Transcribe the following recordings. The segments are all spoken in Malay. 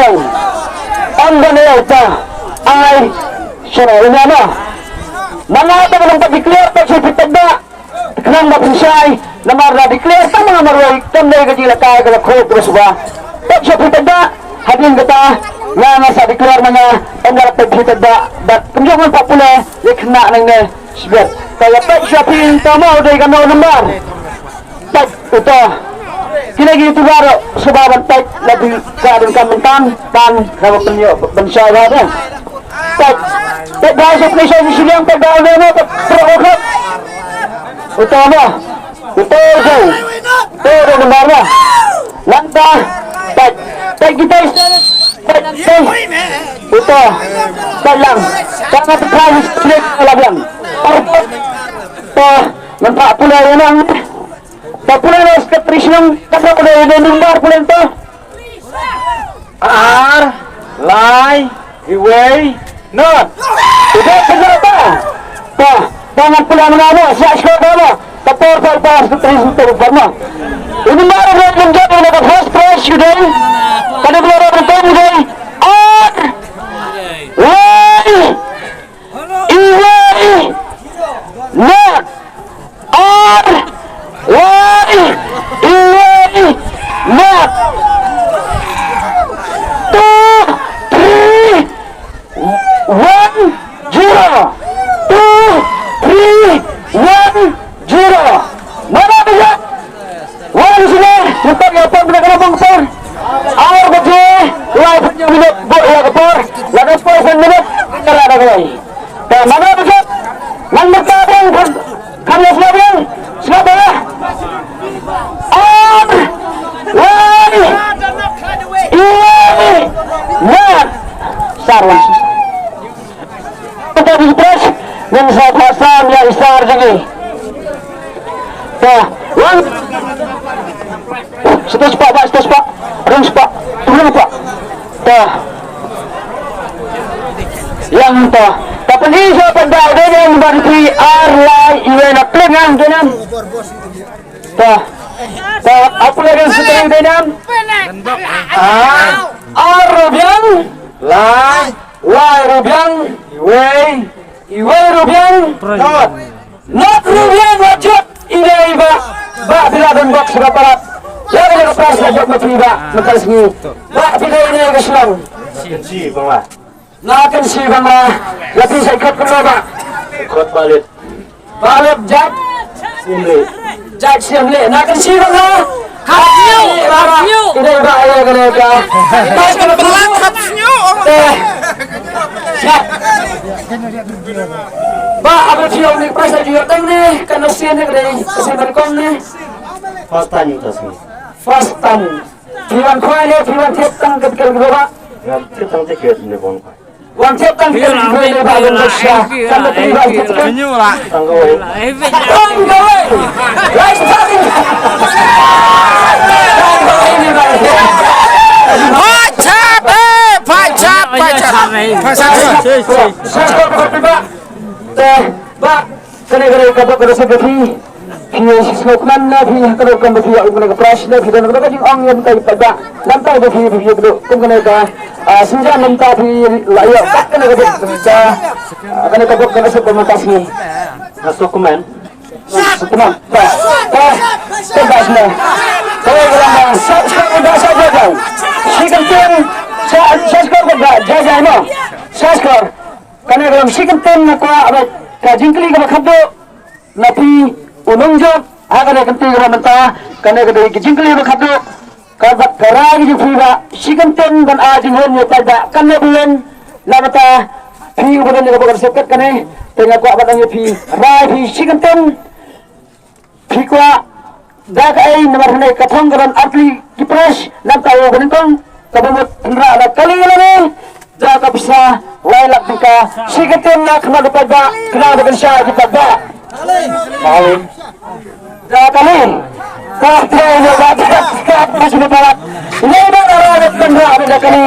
Silang ang banayota ay sinabi niya na mga tagang pag-declare pagsipitag na kanang mapinsay na mara-declare sa mga maruay tanday kadila kaya kada kogros ba pagsipitag na hadin kata nga sa declare mga ang pagsipitag na dat kunjungan papula ikna nang ne sibet kaya pagsipitag tamo day kanaw nambar pag ito kinagito baro sa bawat pag labi sa adong kamantan tan kawag ninyo bansa natin pag dasok na siya silang pag-gawin mo pag-prokot ito mo ito ito naman mo lanta pag kita pag ito pag lang kaya pag-kawis sila lang ito nagpapula yun ang Popular na skatris ng kapapulay ng bar po ito. R, lie, iway, not. Ito, pagkata. Ito, pangat pula mga mo, siya iskota mo. Tapos, pagpas, skatris ng bar mo. Ini mara mo yung job na nag-host press yun din. Kanaglara ng ito yun din. R, lie, iway, not. R, Why? Not 2, 3, 1, 0. 2, 3, 1, 0. Mana bisa? Wah sini. Cepat ya pun kita kena bangsa. Air kecil. Live minit. Bu ya kepor. Lagi 10 minit. Kita ada lagi. Dan mana bisa? Nang bertabung kan? Kamu siapa? Siapa ya? On! Way! Iway! Not! Sarwan. Kita di-press dan saya pasang ya isar lagi. Dah, one. Setus pak, rings pak, turun pak. Dah. Yang to. Tapi ini saya pandai dengan bantu R-Line iway na klingang dengan. Dah. Dah, apa lagi setengah dengan? R-Rubiang, Line, Y-Rubiang, iway Rubiang, not Rubiang wajib ini iba. Ba bila dan box rapat. Jangan lepas saja mati ba, lepas ni. Ba bila ini keselang. Si bang Nakan si bang lagi saya ikut kenapa? Ikut balik. Balik jat. Sini. Jat sini. Nakan si bang Kapsnyo. Ini ba ayah kenapa? Pas kena pelan kapsnyo. Siap. Ba apa siapa ni pas juga teng ni kan usianya kedai kesimpan kong ni. First time itu sih. First time. Fiwan kau ni fiwan tiap tang ketika berapa? Yang kita tiket ni bang. Wan tiap tang ketika berapa bahagian Malaysia. Kan terlibat kita. Tanggawai. Tanggawai. Last time. Pak, kena kapal kena seperti Smokeman na pihak kalau kamu pihak guna keras na kita nak kerja orang yang tak pada nampak tu pihak tu kum kena ka senja nampak pihak layak tak kena kerja kena kapal kena sepenuhnya ni Smokeman. Smokeman, tebas na. Kalau orang saya dah saja kau. Sikentin saya skor dah jaga no. Saya skor. Karena kalau sikentin nak apa kajingkli kalau kado napi unungjok agar kanti ramanta karena kada jingkli bakado kabat karagi jiba siganten dan ajingon ya tada kanne bulan lamata fi ubudan ni bakar sekat kane tengah ko abadang fi rai fi siganten fi ko daga ai namar ne kathong garan atli kipres lamta o ganitong kabamot ra ala kalingane jaga bisa lailak tingka siganten nak na pada kena dengan syah pada Malim. Dah kali. Kata ini baca masih berpalat. Ini berpalat benda ada kali.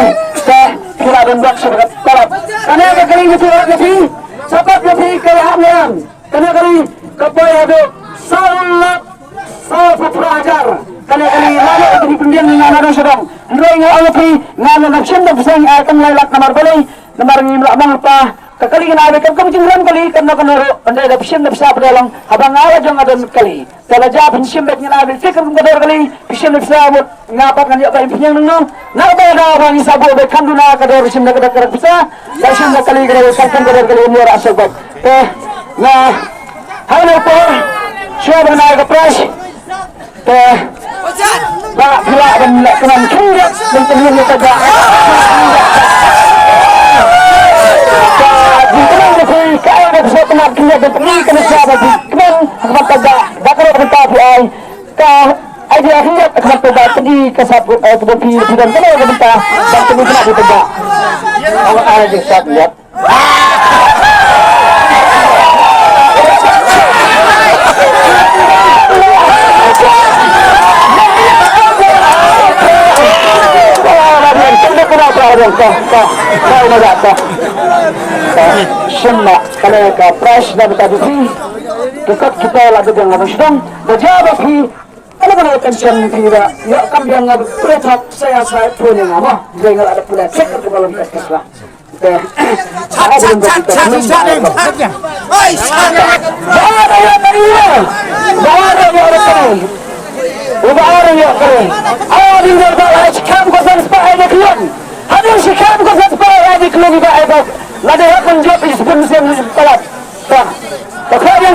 Kira dan buat sebagai palat. Karena kali itu lagi. Siapa lagi kelahannya? Karena kali kapal ada salat pelajar. Karena kali lalu di pendiam dengan orang sedang. Nroy nga ang pi nga nagsim na bisang atong lalak na marbali na maringim lamang pa kakali nga nabi kam kamjing ram kali kan na kanaro andai da bisim na bisa pa lang habang awa jong adon kali tala ja bisim bet nga nabi tikam kador kali bisim na bisa nga pa kan ya pa impinyang nang na ba da bang isabo be kandu na kador bisim na kadar bisa bisim na kali kador kan kador kali ni ra asal bak nga halo po siya ba na ka press Pak pula dan lakukan kira dan terlihat pada di dalam negeri kaya ada pesawat nak kira dan terlihat kena siapa di kemen akan pada bakal berita ai kah idea kira akan pada tadi kesat kebun kiri dan kena berita dan tadi kena berita kalau ada di saat lihat semua kalau ke press dan tadi dekat kita lagi dengan sedang berjawab hi kalau kena tension kira ya kan yang berpetak saya pun yang apa jangan ada pula cek ke dalam kes lah Hadis sikap ko sa paa di klub ba ay ba lada hakon job is pun sem talat ta khabian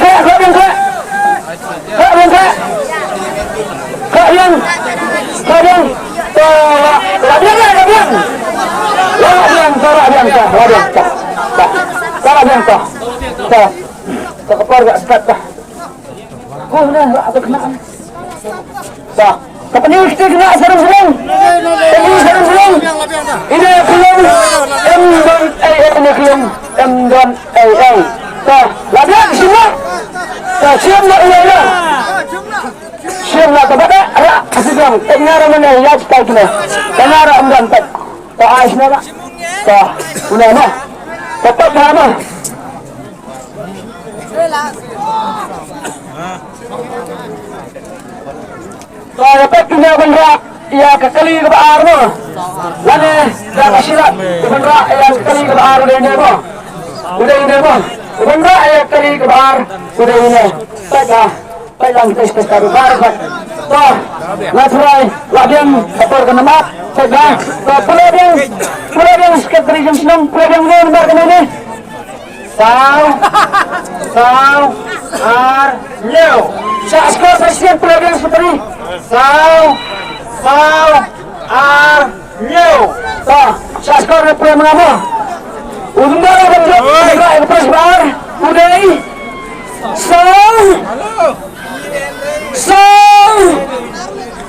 ta kepar gak sekat ta nah aku kena ta kapani kita kena serang ini film M ta labian semua ta siap nak ya siap nak kepada ara asyam tengara mana ya kita kena tengara amdan ta aisna ta ulama tetap nama ta dapat punya benda ya kekali ke baar mo lane dah kasirat benda yang kali ke baar ini mo udah ini mo benda yang kali ke baar udah ini pegang tes taruh baar toh natural lagian kapur kena mat pegang toh pulau sekretari jam senang pulau yang nomor kemana Sao ar new sa skor presiden pulau yang sekretari Sao ar new toh sa skor pulau mengapa undang bentuk negara pres baar udah ini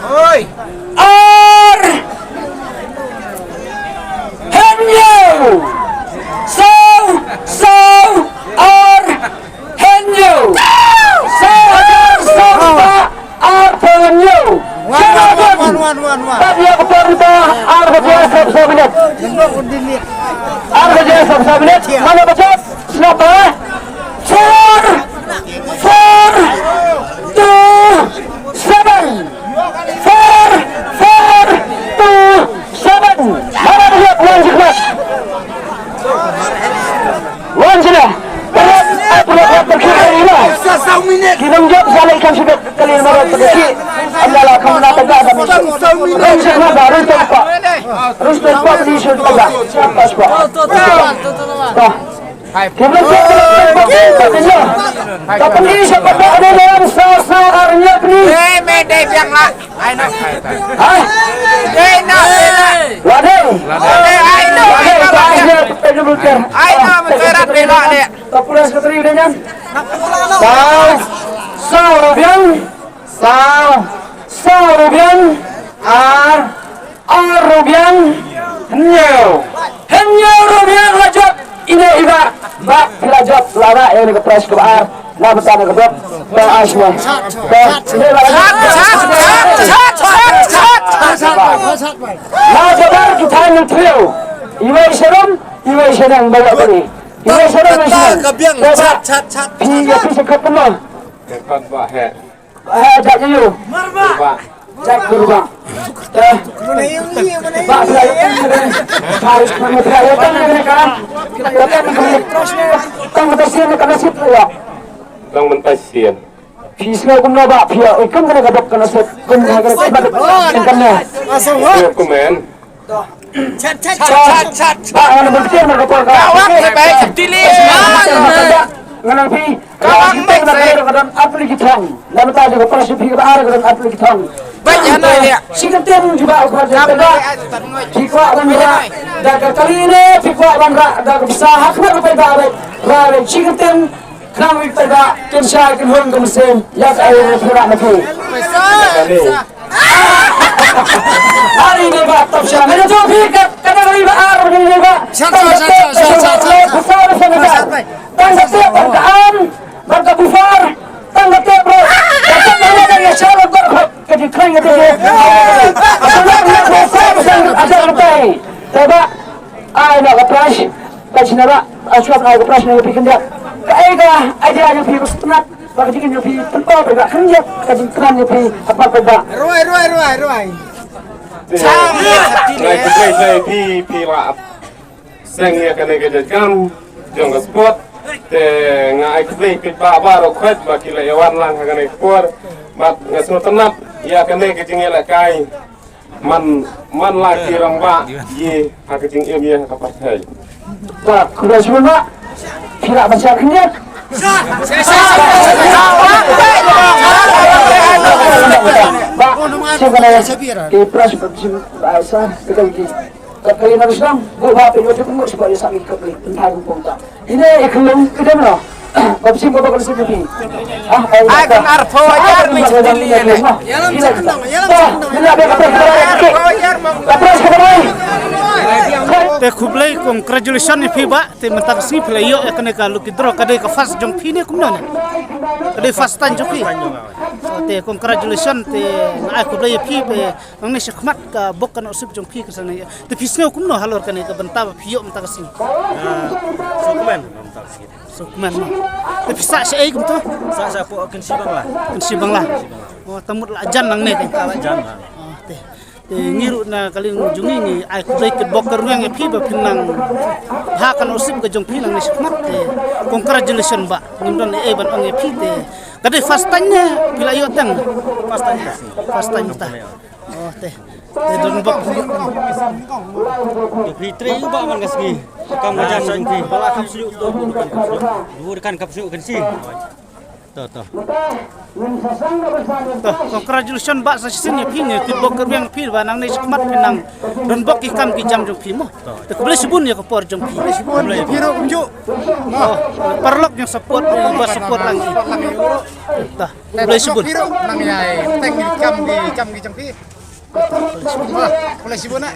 Oi ar henyo ar henyo ar henyo tadi aku perintah ar berjaya sabsabinet mana baca siapa 4 minit. Kinunjok sa ikan sudah kali marot pagki. Andala kamu na taga sa mga. Rusya na ba? Rusya pa di sul taga. Pas pa. Kinunjok pa niya. Kapag di siya pa ano lang sa arnya ni. Mede biang lah. Ai nak. Ha? Dena. Ladai. Ai nak. Ai nak mencerat bela dia. Kapulas keteri dengan. Sao rubian ar rubian henyo rubian lajot ini iba bak lajot lara yang ke pres ke ar na betana ke bab ta asma na jabar kita ni trio iwa seram bawa beri iwa seram chat iya bisa ketemu Cepat Pak He. tak you. Jack berubah. Pak saya harus mengerjakan mereka. Tang bersih karena situ ya. Tang mentasian. Fisika kumno ba pia ikam kana gadok kana set kumno kana kana Dokumen. Chat. ba ana bersih mereka ka Kawang baik dilis. ngana pi kawang kana aplikasi thong lam ta de ko pi ka ara kana aplikasi thong Baik ana ya. sigatem juga ko jaga fikwa banra daga kaline fikwa banra daga bisa hakna ko ba ra sigatem Kami pada kerja kehormatan mesin yang saya pernah lakukan. Hari ini Pak Topsya, mana tu fikir kena beri baar begini Pak. Besar sangat. Tangga tiap berkaan, berka bufar, tangga tiap bro. Macam mana yang cara berkot kejikan itu dia. Asalnya besar sangat asal lepai. Tapi, nak kepras, kasih nama, asal nak kepras nak bikin dia. Kaiga ada yang pergi bersenat, bagi yang pergi tempat bergerak kerja, kajian yang pergi apa bergerak. Ruai. Naik pi lah. Sengnya kena kerjakan, jangan sport. Ngai kebeli pi baru kuat bagi lawan lang kena ekspor. Mat ngasut tenap, ya kena kerjanya lakai. Man lagi orang ba, ye kerjanya dia apa sahaja. Pak, kuda semua. Tidak baca kenyat. Pak, sebenarnya kipras bersim bahasa kita ini. Kali nak Islam, buat apa itu pun supaya sami kembali tentang hukum tak. Ini ikhlas kita mana? Bersim bapak kalau sini. Akan arpo ajar menjadi dia. Yalam senang. Ini apa kata kita? Kapras kembali. te khublai congratulation ni phiba te mentak si playo ekane ka lukidro kade ka fast jong phine kumna ne kade fast tan jong phi te congratulation te ai khublai phi be nang shakmat ka bok kan osip jong phi ka sang te fisne kumno halor kane ka banta phiyo mentak si sukman te pisa se ai kum to Sa po akan si bangla oh tamut la jan nang ne te jan te ngiru na kaling jungi ni ai kudai ke bokar yang phi ba pinang ha kan osip ke jong phi nang ni smat te congratulation ba ngimdon e ban ang phi te kadai fastanya bila yo tang fastanya ta oh te don bok Di tri ba man gasgi. Kam majan jong phi. Bala kam suyu to kan kap suyu kan si. To. congratulation ba sa sin phi ni ke bokar yang phi ba nang ni smat pinang don bok ki kam ki jam jong phi mo te kule sibun ya ko por jong phi Piro unjuk. perlok yang support ba support lagi ta kule sibun Piro nang yai teng di cam di jampi. Boleh sibuk nak.